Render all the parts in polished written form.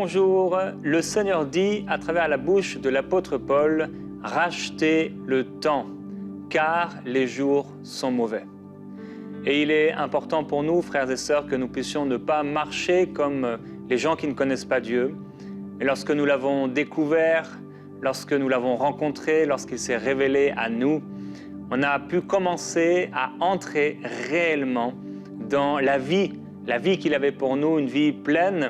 bonjour. Le Seigneur dit à travers la bouche de l'apôtre Paul, « Rachetez le temps, car les jours sont mauvais. » Et il est important pour nous, frères et sœurs, que nous puissions ne pas marcher comme les gens qui ne connaissent pas Dieu. Mais lorsque nous l'avons découvert, lorsque nous l'avons rencontré, lorsqu'il s'est révélé à nous, on a pu commencer à entrer réellement dans la vie qu'il avait pour nous, une vie pleine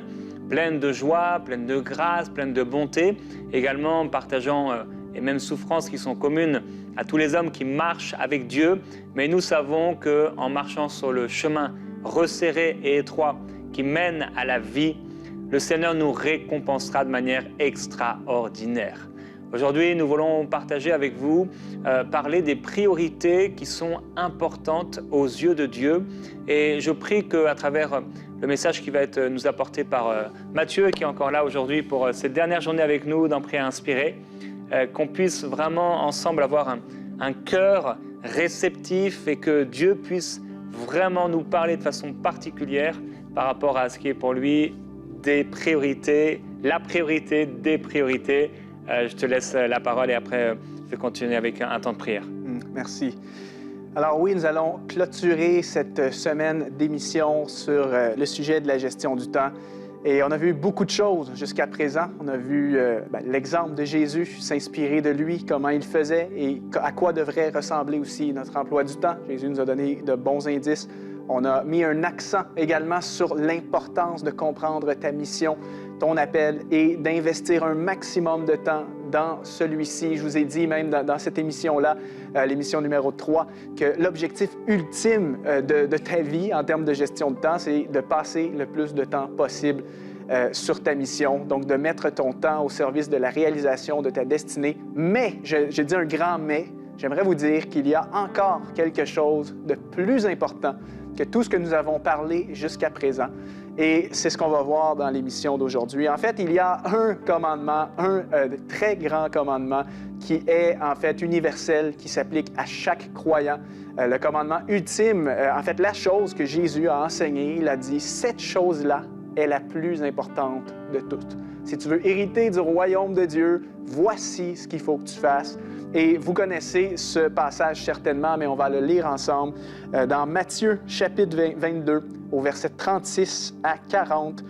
de joie, pleine de grâce, pleine de bonté, également partageant les mêmes souffrances qui sont communes à tous les hommes qui marchent avec Dieu. Mais nous savons qu'en marchant sur le chemin resserré et étroit qui mène à la vie, le Seigneur nous récompensera de manière extraordinaire. Aujourd'hui, nous voulons partager avec vous, parler des priorités qui sont importantes aux yeux de Dieu. Et je prie qu'à travers le message qui va être nous apporté par Mathieu, qui est encore là aujourd'hui pour cette dernière journée avec nous dans Prière inspirée, qu'on puisse vraiment ensemble avoir un cœur réceptif et que Dieu puisse vraiment nous parler de façon particulière par rapport à ce qui est pour lui des priorités, la priorité des priorités. Je te laisse la parole et après, je vais continuer avec un temps de prière. Merci. Alors oui, nous allons clôturer cette semaine d'émission sur le sujet de la gestion du temps. Et on a vu beaucoup de choses jusqu'à présent. On a vu l'exemple de Jésus, s'inspirer de lui, comment il faisait et à quoi devrait ressembler aussi notre emploi du temps. Jésus nous a donné de bons indices. On a mis un accent également sur l'importance de comprendre ta mission, ton appel et d'investir un maximum de temps dans celui-ci. Je vous ai dit même dans cette émission-là, l'émission numéro 3, que l'objectif ultime de ta vie en termes de gestion de temps, c'est de passer le plus de temps possible sur ta mission, donc de mettre ton temps au service de la réalisation de ta destinée. Mais, je dis un grand mais, j'aimerais vous dire qu'il y a encore quelque chose de plus important que tout ce que nous avons parlé jusqu'à présent. Et c'est ce qu'on va voir dans l'émission d'aujourd'hui. En fait, il y a un commandement, un très grand commandement qui est en fait universel, qui s'applique à chaque croyant. Le commandement ultime, en fait, la chose que Jésus a enseignée, il a dit, cette chose-là est la plus importante de toutes. Si tu veux hériter du royaume de Dieu, voici ce qu'il faut que tu fasses. Et vous connaissez ce passage certainement, mais on va le lire ensemble dans Matthieu, chapitre 22, au verset 36 à 40.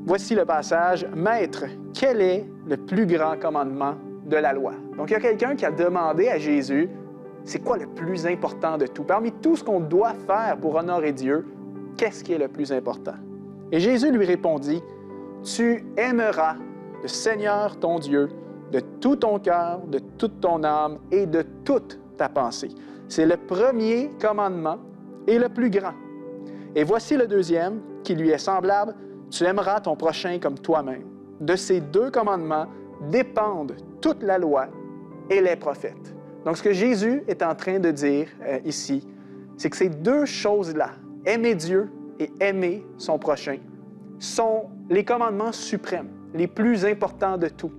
Voici le passage. « Maître, quel est le plus grand commandement de la loi? » Donc, il y a quelqu'un qui a demandé à Jésus, c'est quoi le plus important de tout? Parmi tout ce qu'on doit faire pour honorer Dieu, qu'est-ce qui est le plus important? Et Jésus lui répondit, « Tu aimeras le Seigneur ton Dieu de tout ton cœur, de toute ton âme et de toute ta pensée. » C'est le premier commandement et le plus grand. Et voici le deuxième, qui lui est semblable, « Tu aimeras ton prochain comme toi-même. » De ces deux commandements dépendent toute la loi et les prophètes. Donc, ce que Jésus est en train de dire ici, c'est que ces deux choses-là, aimer Dieu et aimer son prochain, sont les commandements suprêmes, les plus importants de tout.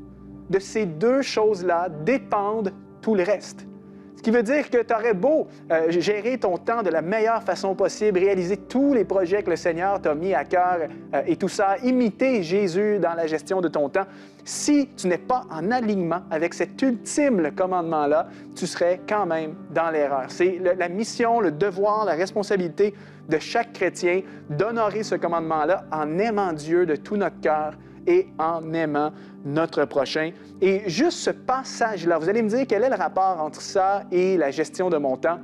De ces deux choses-là dépendent tout le reste. Ce qui veut dire que tu aurais beau gérer ton temps de la meilleure façon possible, réaliser tous les projets que le Seigneur t'a mis à cœur et tout ça, imiter Jésus dans la gestion de ton temps. Si tu n'es pas en alignement avec cet ultime commandement-là, tu serais quand même dans l'erreur. C'est la mission, le devoir, la responsabilité de chaque chrétien d'honorer ce commandement-là en aimant Dieu de tout notre cœur et en aimant notre prochain. Et juste ce passage-là, vous allez me dire quel est le rapport entre ça et la gestion de mon temps?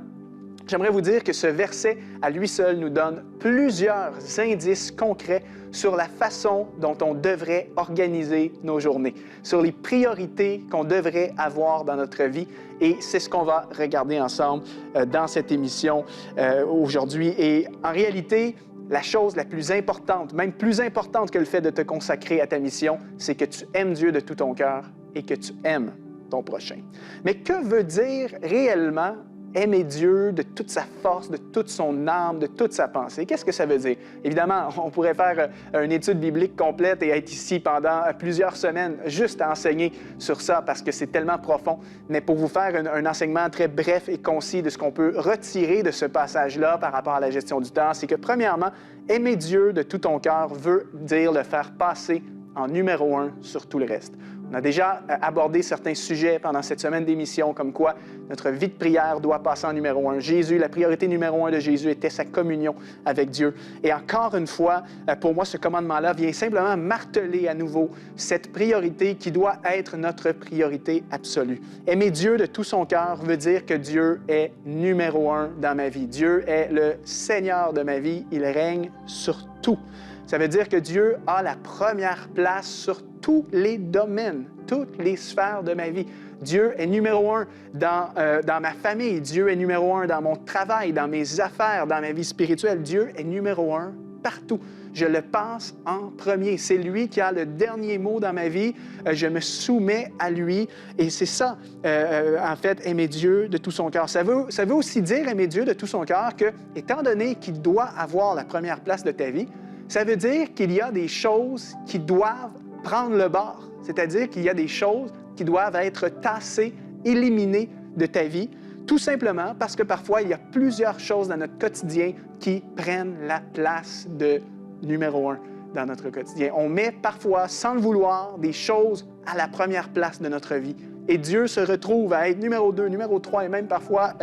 J'aimerais vous dire que ce verset, à lui seul, nous donne plusieurs indices concrets sur la façon dont on devrait organiser nos journées, sur les priorités qu'on devrait avoir dans notre vie. Et c'est ce qu'on va regarder ensemble dans cette émission aujourd'hui. Et en réalité, la chose la plus importante, même plus importante que le fait de te consacrer à ta mission, c'est que tu aimes Dieu de tout ton cœur et que tu aimes ton prochain. Mais que veut dire réellement aimer Dieu de toute sa force, de toute son âme, de toute sa pensée? Qu'est-ce que ça veut dire? Évidemment, on pourrait faire une étude biblique complète et être ici pendant plusieurs semaines juste à enseigner sur ça parce que c'est tellement profond. Mais pour vous faire un enseignement très bref et concis de ce qu'on peut retirer de ce passage-là par rapport à la gestion du temps, c'est que premièrement, aimer Dieu de tout ton cœur veut dire le faire passer en numéro 1 sur tout le reste. On a déjà abordé certains sujets pendant cette semaine d'émission, comme quoi notre vie de prière doit passer en numéro 1. Jésus, la priorité numéro 1 de Jésus était sa communion avec Dieu. Et encore une fois, pour moi, ce commandement-là vient simplement marteler à nouveau cette priorité qui doit être notre priorité absolue. Aimer Dieu de tout son cœur veut dire que Dieu est numéro 1 dans ma vie. Dieu est le Seigneur de ma vie. Il règne sur tout. Ça veut dire que Dieu a la première place sur tous les domaines, toutes les sphères de ma vie. Dieu est numéro 1 dans ma famille. Dieu est numéro 1 dans mon travail, dans mes affaires, dans ma vie spirituelle. Dieu est numéro 1 partout. Je le pense en premier. C'est lui qui a le dernier mot dans ma vie. Je me soumets à lui. Et c'est ça, en fait, aimer Dieu de tout son cœur. Ça veut aussi dire aimer Dieu de tout son cœur que, étant donné qu'il doit avoir la première place de ta vie, ça veut dire qu'il y a des choses qui doivent prendre le bord. C'est-à-dire qu'il y a des choses qui doivent être tassées, éliminées de ta vie, tout simplement parce que parfois, il y a plusieurs choses dans notre quotidien qui prennent la place de numéro 1 dans notre quotidien. On met parfois, sans le vouloir, des choses à la première place de notre vie. Et Dieu se retrouve à être numéro 2, numéro 3 et même parfois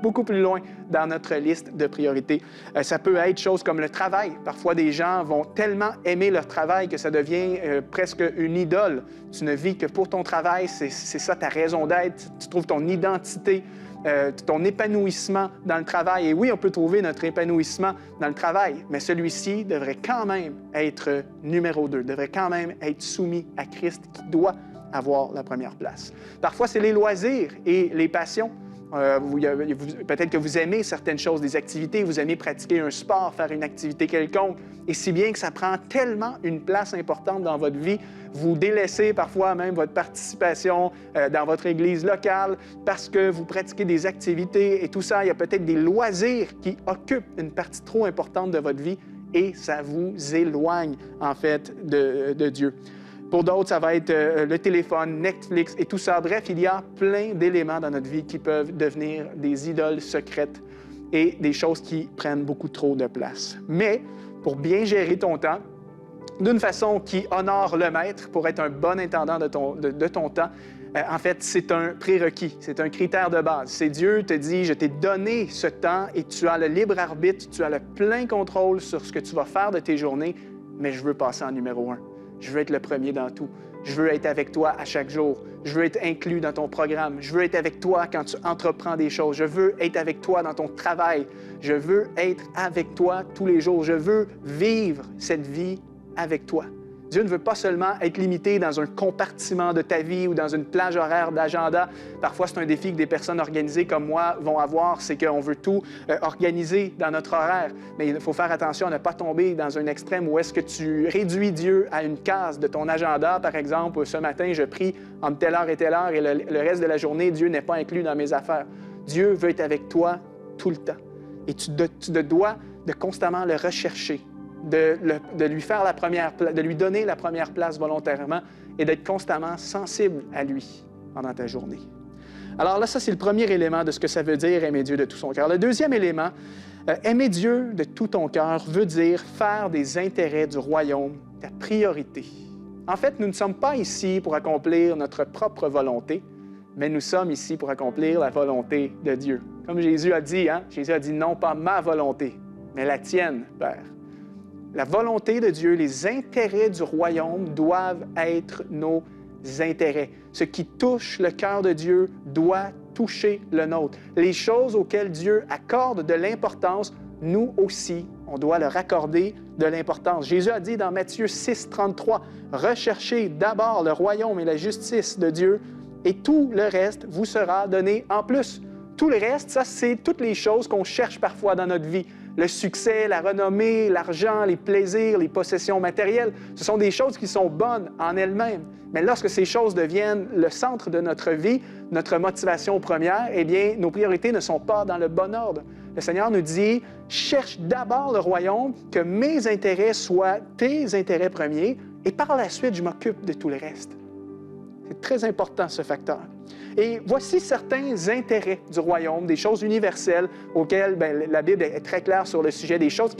beaucoup plus loin dans notre liste de priorités. Ça peut être choses comme le travail. Parfois, des gens vont tellement aimer leur travail que ça devient presque une idole. Tu ne vis que pour ton travail, c'est ça ta raison d'être. Tu trouves ton identité, ton épanouissement dans le travail. Et oui, on peut trouver notre épanouissement dans le travail, mais celui-ci devrait quand même être numéro 2, devrait quand même être soumis à Christ qui doit avoir la première place. Parfois, c'est les loisirs et les passions. Peut-être que vous aimez certaines choses, des activités, vous aimez pratiquer un sport, faire une activité quelconque, et si bien que ça prend tellement une place importante dans votre vie, vous délaissez parfois même votre participation dans votre église locale parce que vous pratiquez des activités et tout ça. Il y a peut-être des loisirs qui occupent une partie trop importante de votre vie et ça vous éloigne, en fait, de Dieu. Pour d'autres, ça va être le téléphone, Netflix et tout ça. Bref, il y a plein d'éléments dans notre vie qui peuvent devenir des idoles secrètes et des choses qui prennent beaucoup trop de place. Mais pour bien gérer ton temps, d'une façon qui honore le maître, pour être un bon intendant de ton temps, en fait, c'est un prérequis, c'est un critère de base. C'est Dieu te dit, je t'ai donné ce temps et tu as le libre arbitre, tu as le plein contrôle sur ce que tu vas faire de tes journées, mais je veux passer en numéro 1. Je veux être le premier dans tout. Je veux être avec toi à chaque jour. Je veux être inclus dans ton programme. Je veux être avec toi quand tu entreprends des choses. Je veux être avec toi dans ton travail. Je veux être avec toi tous les jours. Je veux vivre cette vie avec toi. Dieu ne veut pas seulement être limité dans un compartiment de ta vie ou dans une plage horaire d'agenda. Parfois, c'est un défi que des personnes organisées comme moi vont avoir, c'est qu'on veut tout organiser dans notre horaire. Mais il faut faire attention à ne pas tomber dans un extrême où est-ce que tu réduis Dieu à une case de ton agenda. Par exemple, ce matin, je prie entre telle heure et le reste de la journée, Dieu n'est pas inclus dans mes affaires. Dieu veut être avec toi tout le temps. Et tu te dois de constamment le rechercher. De lui faire de lui donner la première place volontairement et d'être constamment sensible à lui pendant ta journée. Alors là, ça, c'est le premier élément de ce que ça veut dire aimer Dieu de tout son cœur. Le deuxième élément, aimer Dieu de tout ton cœur veut dire faire des intérêts du royaume ta priorité. En fait, nous ne sommes pas ici pour accomplir notre propre volonté, mais nous sommes ici pour accomplir la volonté de Dieu. Comme Jésus a dit, Jésus a dit non pas ma volonté, mais la tienne, Père. La volonté de Dieu, les intérêts du royaume doivent être nos intérêts. Ce qui touche le cœur de Dieu doit toucher le nôtre. Les choses auxquelles Dieu accorde de l'importance, nous aussi, on doit leur accorder de l'importance. Jésus a dit dans Matthieu 6, 33, « Recherchez d'abord le royaume et la justice de Dieu, et tout le reste vous sera donné en plus. » Tout le reste, ça, c'est toutes les choses qu'on cherche parfois dans notre vie. Le succès, la renommée, l'argent, les plaisirs, les possessions matérielles, ce sont des choses qui sont bonnes en elles-mêmes. Mais lorsque ces choses deviennent le centre de notre vie, notre motivation première, eh bien, nos priorités ne sont pas dans le bon ordre. Le Seigneur nous dit, cherche d'abord le royaume, que mes intérêts soient tes intérêts premiers, et par la suite, je m'occupe de tout le reste. C'est très important, ce facteur. Et voici certains intérêts du royaume, des choses universelles auxquelles la Bible est très claire sur le sujet, des choses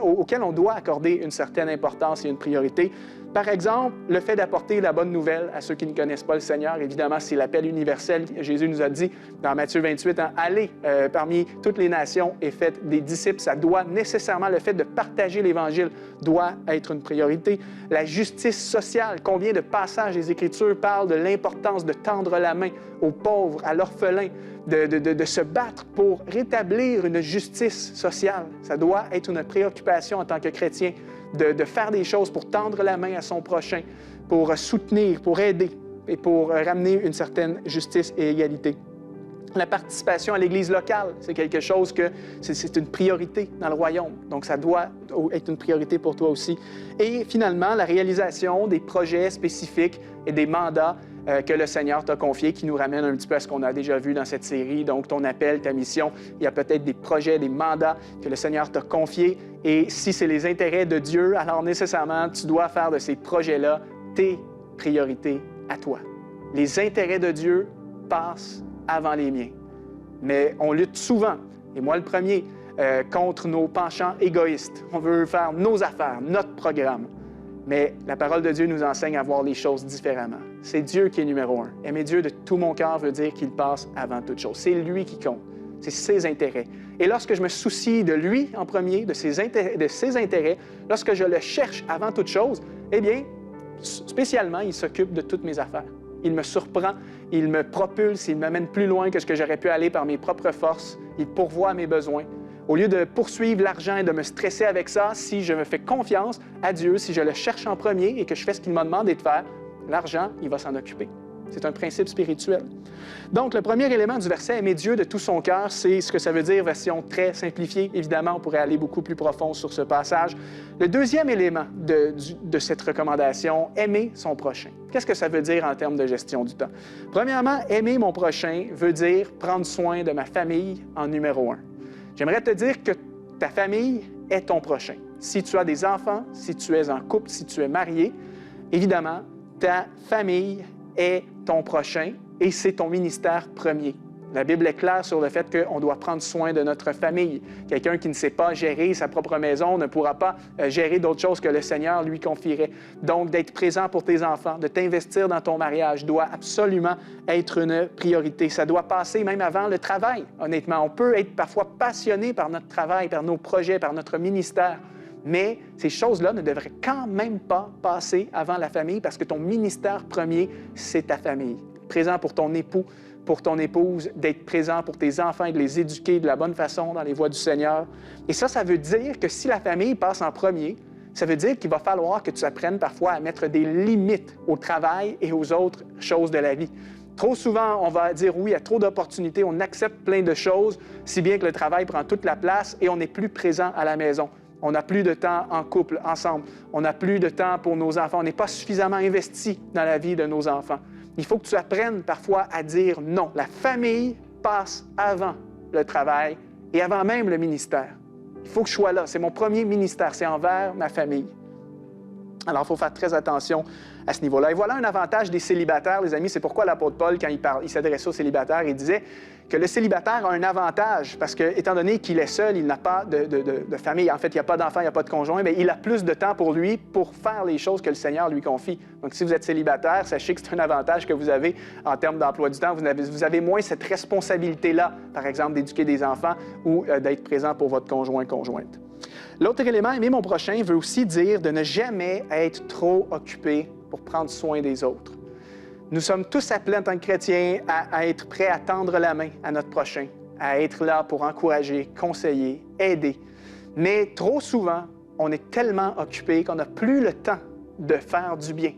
auxquelles on doit accorder une certaine importance et une priorité. Par exemple, le fait d'apporter la bonne nouvelle à ceux qui ne connaissent pas le Seigneur. Évidemment, c'est l'appel universel. Jésus nous a dit dans Matthieu 28, allez parmi toutes les nations et faites des disciples. Ça doit nécessairement, le fait de partager l'Évangile doit être une priorité. La justice sociale, combien de passages des Écritures parlent de l'importance de tendre la main aux pauvres, à l'orphelin, de se battre pour rétablir une justice sociale. Ça doit être une préoccupation en tant que chrétien. De faire des choses pour tendre la main à son prochain, pour soutenir, pour aider et pour ramener une certaine justice et égalité. La participation à l'Église locale, c'est quelque chose que c'est une priorité dans le royaume. Donc, ça doit être une priorité pour toi aussi. Et finalement, la réalisation des projets spécifiques et des mandats que le Seigneur t'a confiés, qui nous ramène un petit peu à ce qu'on a déjà vu dans cette série. Donc, ton appel, ta mission, il y a peut-être des projets, des mandats que le Seigneur t'a confiés. Et si c'est les intérêts de Dieu, alors nécessairement, tu dois faire de ces projets-là tes priorités à toi. Les intérêts de Dieu passent avant les miens. Mais on lutte souvent, et moi le premier, contre nos penchants égoïstes. On veut faire nos affaires, notre programme. Mais la parole de Dieu nous enseigne à voir les choses différemment. C'est Dieu qui est numéro un. Aimer Dieu de tout mon cœur veut dire qu'il passe avant toute chose. C'est lui qui compte. C'est ses intérêts. Et lorsque je me soucie de lui en premier, de ses intérêts, lorsque je le cherche avant toute chose, eh bien, spécialement, il s'occupe de toutes mes affaires. Il me surprend, il me propulse, il m'amène plus loin que ce que j'aurais pu aller par mes propres forces. Il pourvoit à mes besoins. Au lieu de poursuivre l'argent et de me stresser avec ça, si je me fais confiance à Dieu, si je le cherche en premier et que je fais ce qu'il m'a demandé de faire, l'argent, il va s'en occuper. C'est un principe spirituel. Donc, le premier élément du verset « aimer Dieu de tout son cœur », c'est ce que ça veut dire, version très simplifiée. Évidemment, on pourrait aller beaucoup plus profond sur ce passage. Le deuxième élément de cette recommandation, aimer son prochain. Qu'est-ce que ça veut dire en termes de gestion du temps? Premièrement, aimer mon prochain veut dire prendre soin de ma famille en numéro un. J'aimerais te dire que ta famille est ton prochain. Si tu as des enfants, si tu es en couple, si tu es marié, évidemment, ta famille est ton prochain et c'est ton ministère premier. La Bible est claire sur le fait qu'on doit prendre soin de notre famille. Quelqu'un qui ne sait pas gérer sa propre maison ne pourra pas gérer d'autres choses que le Seigneur lui confierait. Donc, d'être présent pour tes enfants, de t'investir dans ton mariage doit absolument être une priorité. Ça doit passer même avant le travail, honnêtement. On peut être parfois passionné par notre travail, par nos projets, par notre ministère. Mais ces choses-là ne devraient quand même pas passer avant la famille parce que ton ministère premier, c'est ta famille. Présent pour ton époux, pour ton épouse, d'être présent pour tes enfants et de les éduquer de la bonne façon dans les voies du Seigneur. Et ça veut dire que si la famille passe en premier, ça veut dire qu'il va falloir que tu apprennes parfois à mettre des limites au travail et aux autres choses de la vie. Trop souvent, on va dire oui, il y a trop d'opportunités, on accepte plein de choses, si bien que le travail prend toute la place et on n'est plus présent à la maison. On n'a plus de temps en couple, ensemble. On n'a plus de temps pour nos enfants. On n'est pas suffisamment investi dans la vie de nos enfants. Il faut que tu apprennes parfois à dire non. La famille passe avant le travail et avant même le ministère. Il faut que je sois là. C'est mon premier ministère. C'est envers ma famille. Alors, il faut faire très attention à ce niveau-là. Et voilà un avantage des célibataires, les amis. C'est pourquoi l'apôtre Paul, quand il s'adressait aux célibataires, il disait que le célibataire a un avantage parce que, étant donné qu'il est seul, il n'a pas de famille. En fait, il n'y a pas d'enfant, il n'y a pas de conjoint. Bien, il a plus de temps pour lui pour faire les choses que le Seigneur lui confie. Donc, si vous êtes célibataire, sachez que c'est un avantage que vous avez en termes d'emploi du temps. Vous avez moins cette responsabilité-là, par exemple, d'éduquer des enfants ou d'être présent pour votre conjoint-conjointe. L'autre élément, aimer mon prochain, veut aussi dire de ne jamais être trop occupé pour prendre soin des autres. Nous sommes tous appelés en tant que chrétiens à être prêts à tendre la main à notre prochain, à être là pour encourager, conseiller, aider. Mais trop souvent, on est tellement occupé qu'on n'a plus le temps de faire du bien.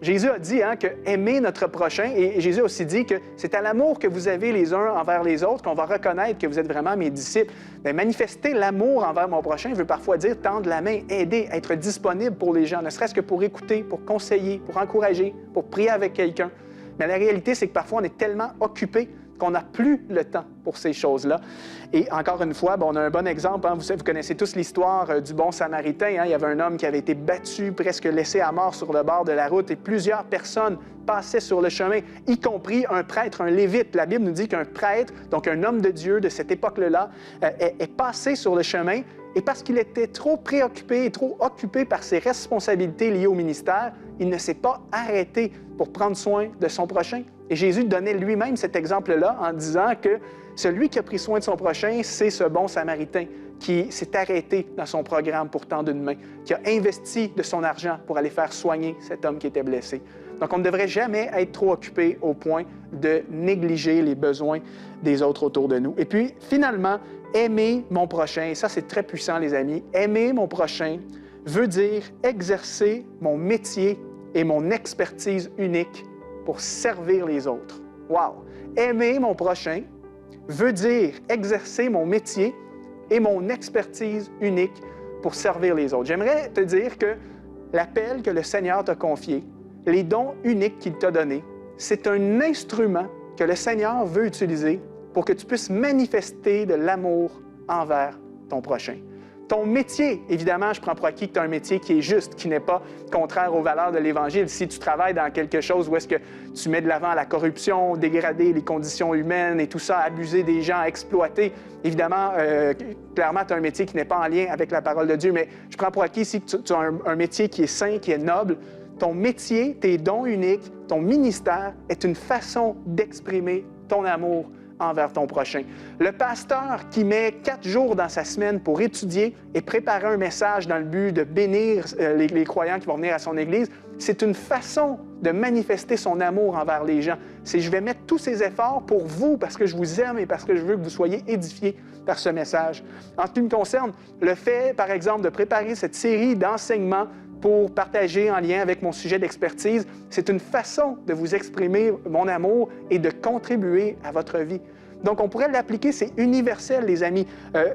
Jésus a dit que aimer notre prochain, et Jésus a aussi dit que c'est à l'amour que vous avez les uns envers les autres qu'on va reconnaître que vous êtes vraiment mes disciples. Bien, manifester l'amour envers mon prochain veut parfois dire tendre la main, aider, être disponible pour les gens, ne serait-ce que pour écouter, pour conseiller, pour encourager, pour prier avec quelqu'un. Mais la réalité, c'est que parfois, on est tellement occupé qu'on n'a plus le temps pour ces choses-là. Et encore une fois, on a un bon exemple. Vous connaissez tous l'histoire du bon Samaritain. Il y avait un homme qui avait été battu, presque laissé à mort sur le bord de la route, et plusieurs personnes passaient sur le chemin, y compris un prêtre, un lévite. La Bible nous dit qu'un prêtre, donc un homme de Dieu de cette époque-là, est passé sur le chemin, et parce qu'il était trop préoccupé et trop occupé par ses responsabilités liées au ministère, il ne s'est pas arrêté pour prendre soin de son prochain. Et Jésus donnait lui-même cet exemple-là en disant que celui qui a pris soin de son prochain, c'est ce bon Samaritain qui s'est arrêté dans son programme pour tendre une main, qui a investi de son argent pour aller faire soigner cet homme qui était blessé. Donc, on ne devrait jamais être trop occupé au point de négliger les besoins des autres autour de nous. Et puis, finalement, aimer mon prochain, et ça, c'est très puissant, les amis. Aimer mon prochain veut dire exercer mon métier et mon expertise unique pour servir les autres. Wow! Aimer mon prochain veut dire exercer mon métier et mon expertise unique pour servir les autres. J'aimerais te dire que l'appel que le Seigneur t'a confié, les dons uniques qu'il t'a donnés, c'est un instrument que le Seigneur veut utiliser pour que tu puisses manifester de l'amour envers ton prochain. Ton métier, évidemment, je prends pour acquis que tu as un métier qui est juste, qui n'est pas contraire aux valeurs de l'Évangile. Si tu travailles dans quelque chose où est-ce que tu mets de l'avant la corruption, dégrader les conditions humaines et tout ça, abuser des gens, exploiter, évidemment, clairement, tu as un métier qui n'est pas en lien avec la parole de Dieu, mais je prends pour acquis ici que tu as un métier qui est saint, qui est noble. Ton métier, tes dons uniques, ton ministère est une façon d'exprimer ton amour envers ton prochain. Le pasteur qui met 4 jours dans sa semaine pour étudier et préparer un message dans le but de bénir les croyants qui vont venir à son Église, c'est une façon de manifester son amour envers les gens. C'est je vais mettre tous ces efforts pour vous parce que je vous aime et parce que je veux que vous soyez édifiés par ce message. En ce qui me concerne, le fait, par exemple, de préparer cette série d'enseignements pour partager en lien avec mon sujet d'expertise, c'est une façon de vous exprimer mon amour et de contribuer à votre vie. Donc, on pourrait l'appliquer, c'est universel, les amis.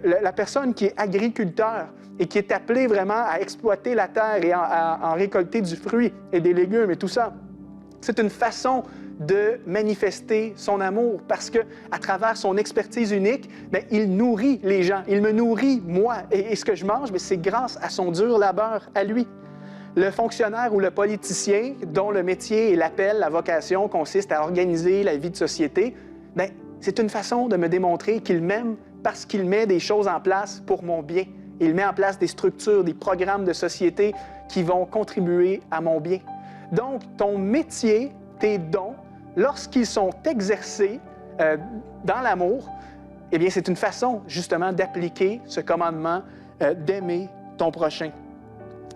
La personne qui est agriculteur et qui est appelée vraiment à exploiter la terre et à en récolter du fruit et des légumes et tout ça, c'est une façon de manifester son amour parce qu'à travers son expertise unique, bien, il nourrit les gens. Il me nourrit, moi. Et ce que je mange, bien, c'est grâce à son dur labeur, à lui. Le fonctionnaire ou le politicien dont le métier et l'appel, la vocation consiste à organiser la vie de société, bien, c'est une façon de me démontrer qu'il m'aime parce qu'il met des choses en place pour mon bien. Il met en place des structures, des programmes de société qui vont contribuer à mon bien. Donc, ton métier, tes dons, lorsqu'ils sont exercés dans l'amour, eh bien, c'est une façon justement d'appliquer ce commandement d'aimer ton prochain.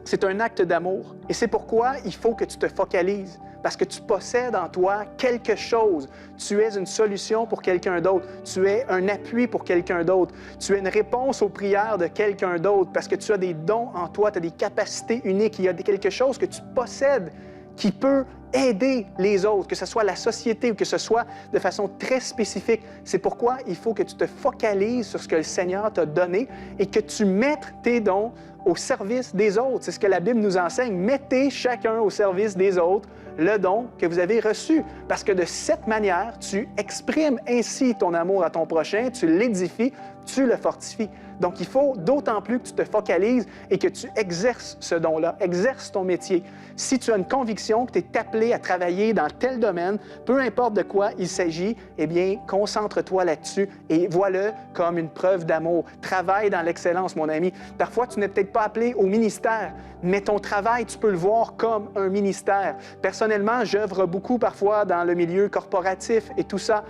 C'est un acte d'amour et c'est pourquoi il faut que tu te focalises parce que tu possèdes en toi quelque chose. Tu es une solution pour quelqu'un d'autre. Tu es un appui pour quelqu'un d'autre. Tu es une réponse aux prières de quelqu'un d'autre parce que tu as des dons en toi, tu as des capacités uniques. Il y a quelque chose que tu possèdes qui peut aider les autres, que ce soit la société ou que ce soit de façon très spécifique. C'est pourquoi il faut que tu te focalises sur ce que le Seigneur t'a donné et que tu mettes tes dons au service des autres. C'est ce que la Bible nous enseigne. Mettez chacun au service des autres le don que vous avez reçu. Parce que de cette manière, tu exprimes ainsi ton amour à ton prochain, tu l'édifies, tu le fortifies. Donc, il faut d'autant plus que tu te focalises et que tu exerces ce don-là, exerces ton métier. Si tu as une conviction que tu es appelé à travailler dans tel domaine, peu importe de quoi il s'agit, eh bien, concentre-toi là-dessus et vois-le comme une preuve d'amour. Travaille dans l'excellence, mon ami. Parfois, tu n'es peut-être pas appelé au ministère, mais ton travail, tu peux le voir comme un ministère. Personnellement, j'œuvre beaucoup parfois dans le milieu corporatif et tout ça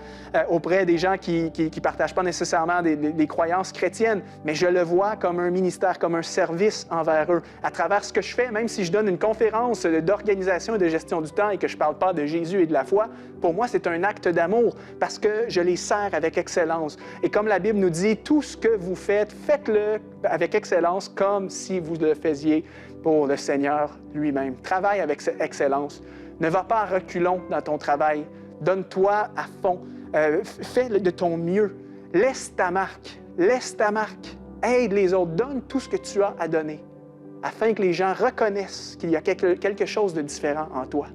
auprès des gens qui ne partagent pas nécessairement des croyances chrétiennes, mais je le vois comme un ministère, comme un service envers eux. À travers ce que je fais, même si je donne une conférence d'organisation et de gestion du temps et que je ne parle pas de Jésus et de la foi, pour moi, c'est un acte d'amour parce que je les sers avec excellence. Et comme la Bible nous dit, tout ce que vous faites, faites-le avec excellence comme si vous le faisiez pour le Seigneur lui-même. Travaille avec excellence. Ne va pas à reculons dans ton travail. Donne-toi à fond. Fais de ton mieux. Laisse ta marque. Laisse ta marque. Aide les autres. Donne tout ce que tu as à donner afin que les gens reconnaissent qu'il y a quelque chose de différent en toi.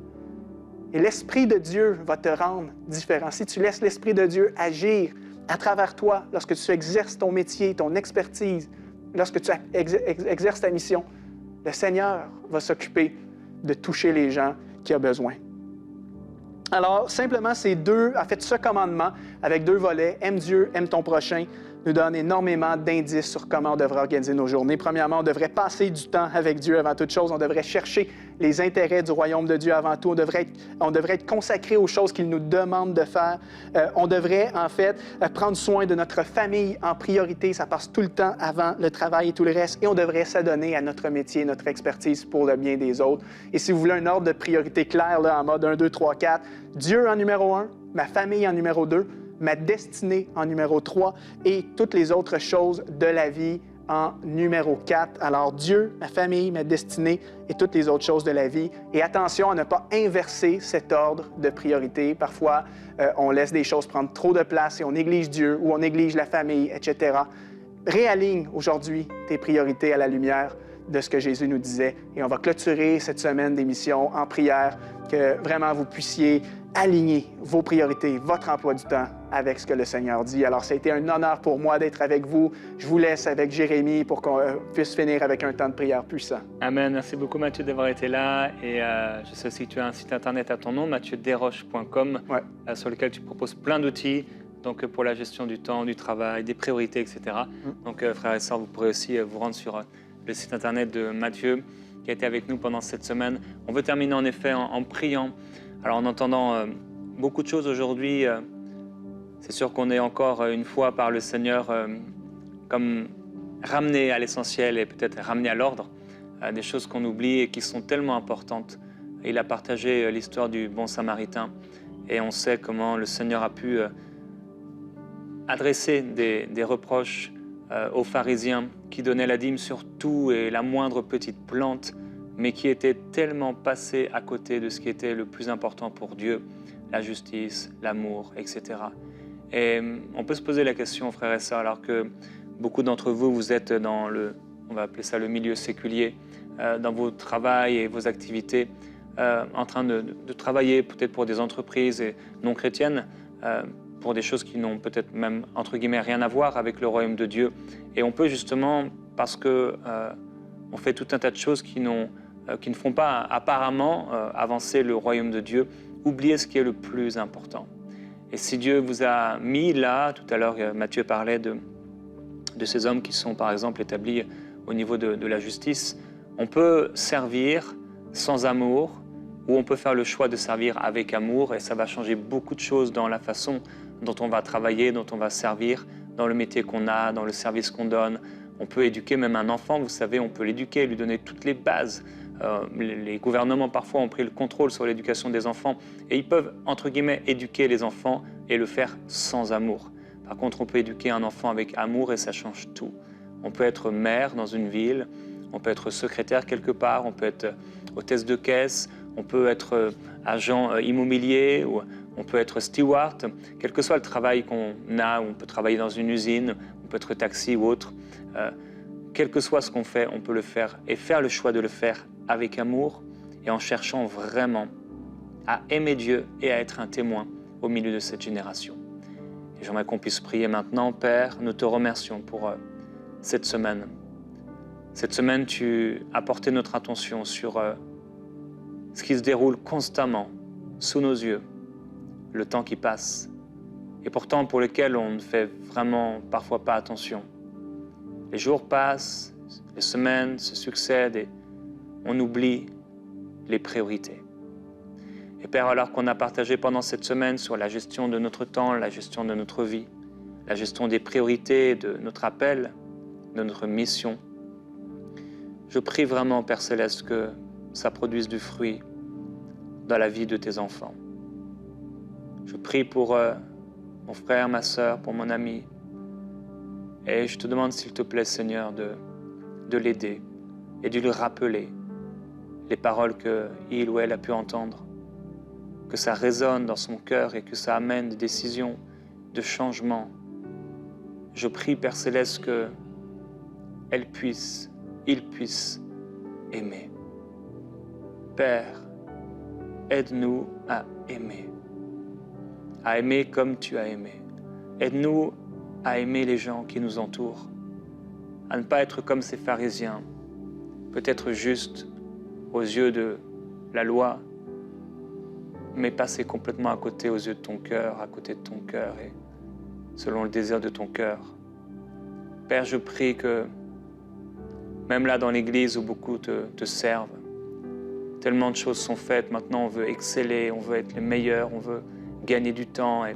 Et l'Esprit de Dieu va te rendre différent. Si tu laisses l'Esprit de Dieu agir à travers toi, lorsque tu exerces ton métier, ton expertise, lorsque tu exerces ta mission, le Seigneur va s'occuper de toucher les gens qui ont besoin. Alors, simplement, ce commandement avec 2 volets, aime Dieu, aime ton prochain, nous donne énormément d'indices sur comment on devrait organiser nos journées. Premièrement, on devrait passer du temps avec Dieu avant toute chose. On devrait chercher les intérêts du royaume de Dieu avant tout. On devrait être consacré aux choses qu'il nous demande de faire. On devrait, en fait, prendre soin de notre famille en priorité. Ça passe tout le temps avant le travail et tout le reste. Et on devrait s'adonner à notre métier, notre expertise pour le bien des autres. Et si vous voulez un ordre de priorité clair, là, en mode 1, 2, 3, 4, Dieu en numéro 1, ma famille en numéro 2, ma destinée en numéro 3 et toutes les autres choses de la vie en numéro 4. Alors Dieu, ma famille, ma destinée et toutes les autres choses de la vie. Et attention à ne pas inverser cet ordre de priorité. Parfois, on laisse des choses prendre trop de place et on néglige Dieu ou on néglige la famille, etc. Réaligne aujourd'hui tes priorités à la lumière de ce que Jésus nous disait. Et on va clôturer cette semaine d'émission en prière, que vraiment vous puissiez aligner vos priorités, votre emploi du temps avec ce que le Seigneur dit. Alors, ça a été un honneur pour moi d'être avec vous. Je vous laisse avec Jérémie pour qu'on puisse finir avec un temps de prière puissant. Amen. Merci beaucoup, Mathieu, d'avoir été là. Et je sais aussi que tu as un site internet à ton nom, mathieuderoche.com, sur lequel tu proposes plein d'outils donc, pour la gestion du temps, du travail, des priorités, etc. Donc, frères et sœurs, vous pourrez aussi vous rendre sur le site internet de Mathieu, qui a été avec nous pendant cette semaine. On veut terminer en effet en priant. Alors en entendant beaucoup de choses aujourd'hui, c'est sûr qu'on est encore une fois par le Seigneur comme ramené à l'essentiel et peut-être ramené à l'ordre, des choses qu'on oublie et qui sont tellement importantes. Il a partagé l'histoire du bon Samaritain et on sait comment le Seigneur a pu adresser des reproches aux pharisiens qui donnaient la dîme sur tout et la moindre petite plante, mais qui étaient tellement passés à côté de ce qui était le plus important pour Dieu, la justice, l'amour, etc. Et on peut se poser la question, frères et sœurs, alors que beaucoup d'entre vous, vous êtes dans on va appeler ça le milieu séculier, dans vos travails et vos activités, en train de travailler peut-être pour des entreprises non chrétiennes, pour des choses qui n'ont peut-être même, entre guillemets, rien à voir avec le royaume de Dieu. Et on peut justement, parce que on fait tout un tas de choses qui ne font pas apparemment avancer le royaume de Dieu, oublier ce qui est le plus important. Et si Dieu vous a mis là, tout à l'heure Matthieu parlait de ces hommes qui sont par exemple établis au niveau de la justice, on peut servir sans amour ou on peut faire le choix de servir avec amour et ça va changer beaucoup de choses dans la façon dont on va travailler, dont on va servir, dans le métier qu'on a, dans le service qu'on donne. On peut éduquer même un enfant, vous savez, on peut l'éduquer, lui donner toutes les bases. Les gouvernements parfois ont pris le contrôle sur l'éducation des enfants et ils peuvent, entre guillemets, éduquer les enfants et le faire sans amour. Par contre, on peut éduquer un enfant avec amour et ça change tout. On peut être maire dans une ville, on peut être secrétaire quelque part, on peut être hôtesse de caisse, on peut être agent immobilier, ou on peut être steward, quel que soit le travail qu'on a, on peut travailler dans une usine, on peut être taxi ou autre. Quel que soit ce qu'on fait, on peut le faire et faire le choix de le faire avec amour et en cherchant vraiment à aimer Dieu et à être un témoin au milieu de cette génération. Et j'aimerais qu'on puisse prier maintenant. Père, nous te remercions pour cette semaine. Cette semaine, tu as porté notre attention sur ce qui se déroule constamment sous nos yeux, le temps qui passe, et pourtant pour lequel on ne fait vraiment parfois pas attention. Les jours passent, les semaines se succèdent et on oublie les priorités. Et Père, alors qu'on a partagé pendant cette semaine sur la gestion de notre temps, la gestion de notre vie, la gestion des priorités, de notre appel, de notre mission, je prie vraiment, Père Céleste, que ça produise du fruit dans la vie de tes enfants. Je prie pour mon frère, ma sœur, pour mon ami. Et je te demande, s'il te plaît, Seigneur, de l'aider et de lui rappeler les paroles qu'il ou elle a pu entendre, que ça résonne dans son cœur et que ça amène des décisions de changement. Je prie, Père Céleste, qu'il puisse aimer. Père, aide-nous à aimer comme tu as aimé. Aide-nous à aimer les gens qui nous entourent, à ne pas être comme ces pharisiens, peut-être justes aux yeux de la loi, mais passer complètement à côté aux yeux de ton cœur, à côté de ton cœur et selon le désir de ton cœur. Père, je prie que, même là dans l'Église où beaucoup te servent, tellement de choses sont faites, maintenant on veut exceller, on veut être les meilleurs, on veut gagner du temps et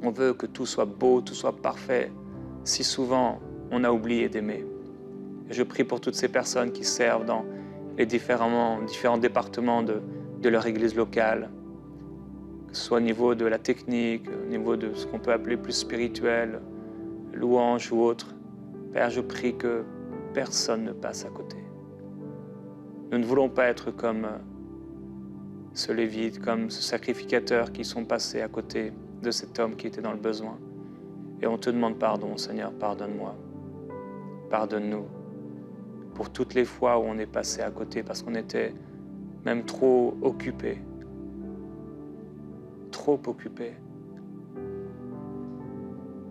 on veut que tout soit beau, tout soit parfait. Si souvent, on a oublié d'aimer. Et je prie pour toutes ces personnes qui servent dans les différents départements de leur Église locale, que ce soit au niveau de la technique, au niveau de ce qu'on peut appeler plus spirituel, louange ou autre. Père, je prie que personne ne passe à côté. Nous ne voulons pas être comme ce Lévite, comme ce sacrificateur qui sont passés à côté de cet homme qui était dans le besoin. Et on te demande pardon, Seigneur, pardonne-moi. Pardonne-nous pour toutes les fois où on est passé à côté parce qu'on était même trop occupés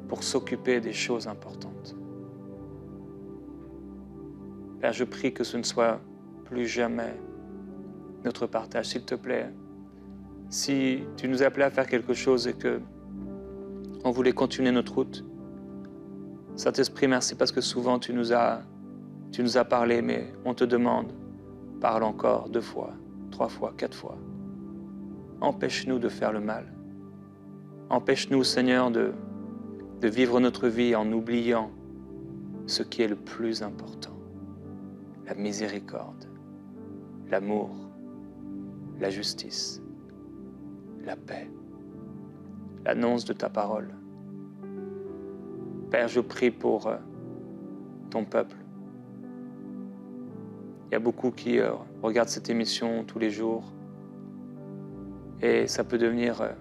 pour s'occuper des choses importantes. Père, je prie que ce ne soit plus jamais notre partage, s'il te plaît. Si tu nous appelais à faire quelque chose et que on voulait continuer notre route, Saint-Esprit, merci parce que souvent tu nous as parlé, mais on te demande, parle encore 2 fois, 3 fois, 4 fois. Empêche-nous de faire le mal. Empêche-nous, Seigneur, de vivre notre vie en oubliant ce qui est le plus important. La miséricorde, l'amour, la justice, la paix, l'annonce de ta parole. Père, je prie pour ton peuple. Il y a beaucoup qui regardent cette émission tous les jours et ça peut devenir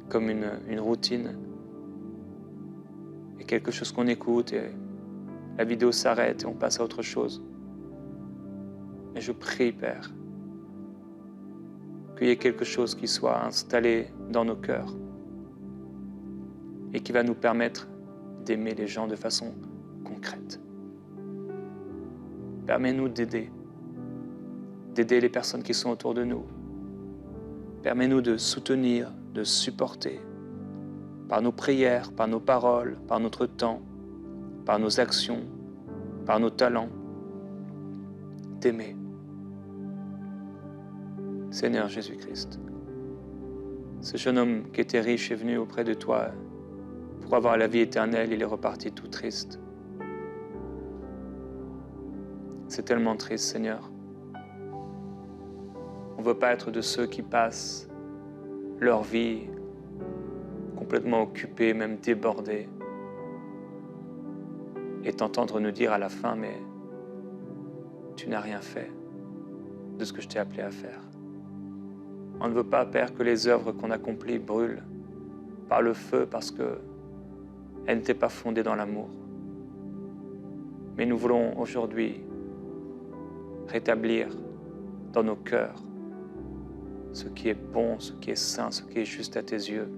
comme une routine et quelque chose qu'on écoute et la vidéo s'arrête et on passe à autre chose. Mais je prie, Père, qu'il y ait quelque chose qui soit installé dans nos cœurs et qui va nous permettre d'aimer les gens de façon concrète. Permets-nous d'aider les personnes qui sont autour de nous. Permets-nous de soutenir, de supporter, par nos prières, par nos paroles, par notre temps, par nos actions, par nos talents, d'aimer. Seigneur Jésus-Christ, ce jeune homme qui était riche est venu auprès de toi pour avoir la vie éternelle, il est reparti tout triste. C'est tellement triste, Seigneur. On ne veut pas être de ceux qui passent leur vie complètement occupés, même débordés, et t'entendre nous dire à la fin, mais tu n'as rien fait de ce que je t'ai appelé à faire. On ne veut pas, Père, que les œuvres qu'on accomplit brûlent par le feu parce qu'elles n'étaient pas fondées dans l'amour. Mais nous voulons aujourd'hui rétablir dans nos cœurs ce qui est bon, ce qui est saint, ce qui est juste à tes yeux,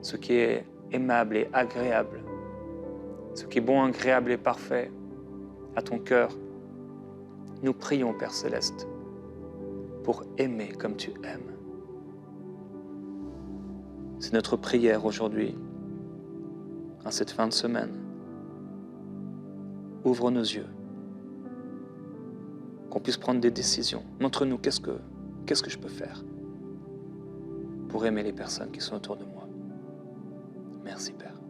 ce qui est aimable et agréable, ce qui est bon, agréable et parfait à ton cœur. Nous prions, Père Céleste, pour aimer comme tu aimes. C'est notre prière aujourd'hui, en cette fin de semaine. Ouvre nos yeux, qu'on puisse prendre des décisions. Montre-nous qu'est-ce que je peux faire pour aimer les personnes qui sont autour de moi. Merci, Père.